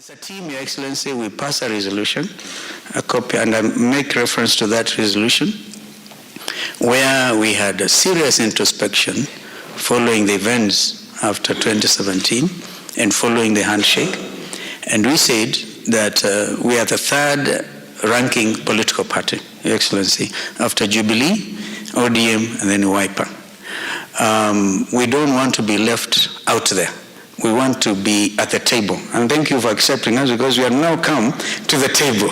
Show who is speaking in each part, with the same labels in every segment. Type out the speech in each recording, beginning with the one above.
Speaker 1: As a team, Your Excellency, we pass a resolution, a copy, and I make reference to that resolution, where we had a serious introspection following the events after 2017 and following the handshake. And we said that we are the third ranking political party, Your Excellency, after Jubilee, ODM, and then Wiper. We don't want to be left out there. We want to be at the table. And thank you for accepting us, because we have now come to the table.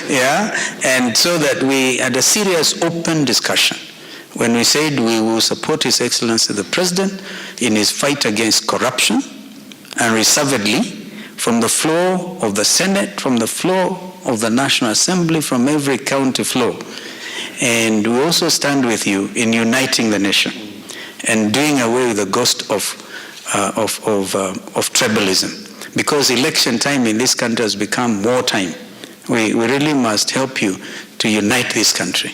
Speaker 1: Yeah? And so that we had a serious open discussion when we said we will support His Excellency the President in his fight against corruption, and reservedly from the floor of the Senate, from the floor of the National Assembly, from every county floor. And we also stand with you in uniting the nation and doing away with the ghost of tribalism, because election time in this country has become wartime. We really must help you to unite this country.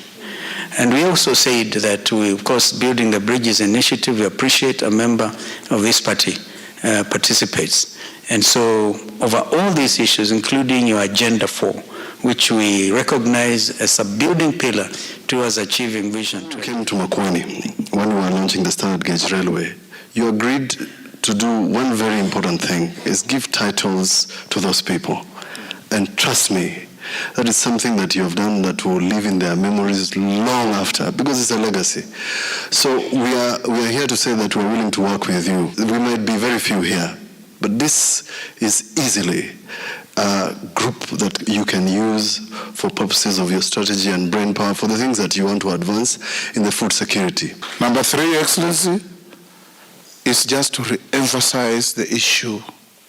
Speaker 1: And we also said that we, of course, building the Bridges Initiative, we appreciate a member of this party participates. And so over all these issues, including your Agenda 4, which we recognize as a building pillar towards achieving Vision 20.
Speaker 2: Came to Makwani when we were launching the Standard Gauge Railway. You agreed to do one very important thing, is give titles to those people. And trust me, that is something that you have done that will live in their memories long after, because it's a legacy. So we are here to say that we're willing to work with you. We might be very few here, but this is easily a group that you can use for purposes of your strategy and brain power for the things that you want to advance in the food security.
Speaker 3: Number 3, Your Excellency, is just to re-emphasize the issue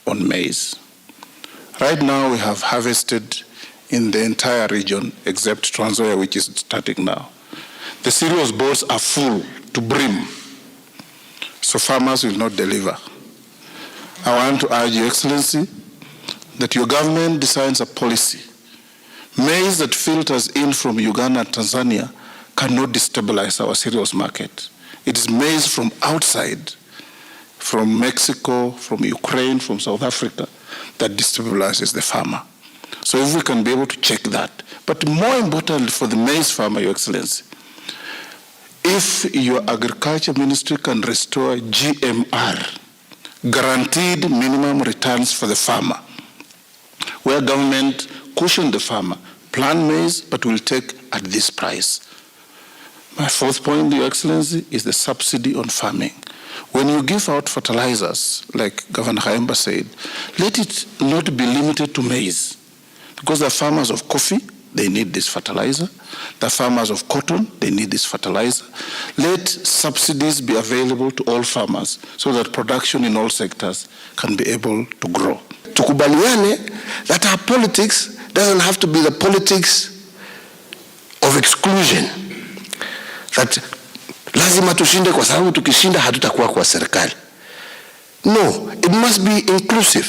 Speaker 3: on maize. Right now we have harvested in the entire region except Trans Nzoia, which is starting now. The cereals boards are full to brim, so farmers will not deliver. I want to urge Your Excellency that your government designs a policy. Maize that filters in from Uganda and Tanzania cannot destabilize our cereals market. It is maize from outside, from Mexico, from Ukraine, from South Africa, that destabilizes the farmer. So if we can be able to check that. But more importantly for the maize farmer, Your Excellency, if your agriculture ministry can restore GMR, guaranteed minimum returns for the farmer, where government cushion the farmer, plant maize, but will take at this price. My 4th point, Your Excellency, is the subsidy on farming. When you give out fertilizers, like Governor Haemba said, let it not be limited to maize, because the farmers of coffee, they need this fertilizer. The farmers of cotton, they need this fertilizer. Let subsidies be available to all farmers so that production in all sectors can be able to grow.
Speaker 4: Tukubaliane that our politics doesn't have to be the politics of exclusion. That lazima tushinde kwa sababu tukishinda hatutakuwa kwa serikali. No, it must be inclusive.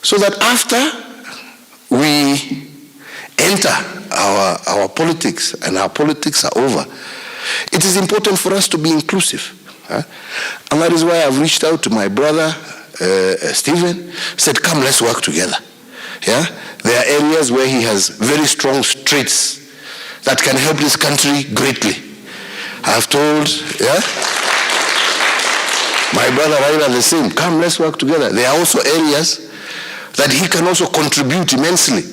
Speaker 4: So that after we enter our politics and our politics are over, it is important for us to be inclusive. And that is why I've reached out to my brother, Stephen, said, come, let's work together. Yeah? There are areas where he has very strong traits that can help this country greatly. I've told, my brother Raila the same, come, let's work together. There are also areas that he can also contribute immensely.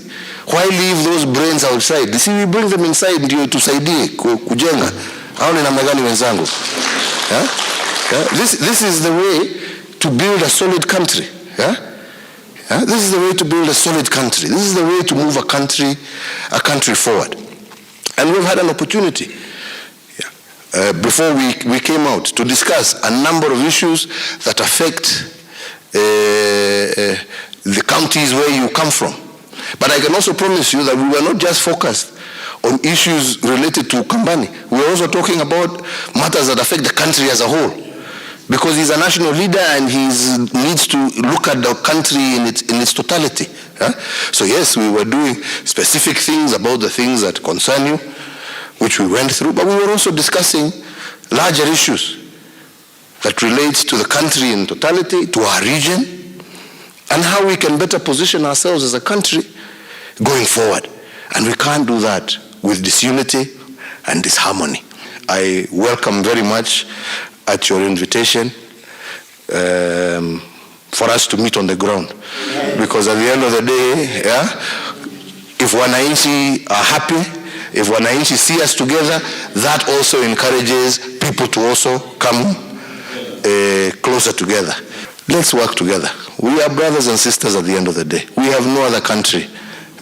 Speaker 4: Why leave those brains outside? You see, we bring them inside ndio tusaidie kujenga. Hao ni namna gani wenzangu? This is the way to build a solid country. This is the way to build a solid country. This is the way to move a country forward. And we've had an opportunity before we came out to discuss a number of issues that affect the counties where you come from. But I can also promise you that we were not just focused on issues related to Kambani. We were also talking about matters that affect the country as a whole. Because he's a national leader and he needs to look at the country in its totality. So yes, we were doing specific things about the things that concern you, which we went through, but we were also discussing larger issues that relate to the country in totality, to our region, and how we can better position ourselves as a country going forward. And we can't do that with disunity and disharmony. I welcome very much at your invitation for us to meet on the ground. Because at the end of the day, if wananchi are happy, if wananchi see us together, that also encourages people to also come closer together. Let's work together. We are brothers and sisters at the end of the day. We have no other country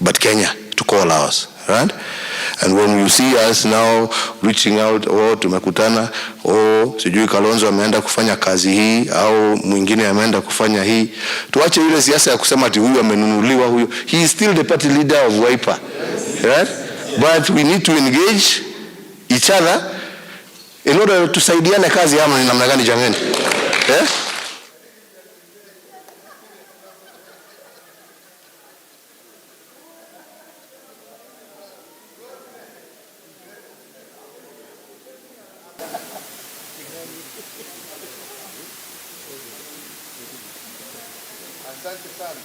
Speaker 4: but Kenya to call ours, right? And when you see us now reaching out, tumekutana, sijui Kalonzo ameenda kufanya kazi hii, au mwingine ameenda kufanya hii, tuache ile siasa ya kusema ati huyu amenunuliwa huyu. He is still the party leader of Wiper, right? But we need to engage each other in order to tusaidiane kazi ama ni namna gani jameni?
Speaker 5: Asante sana.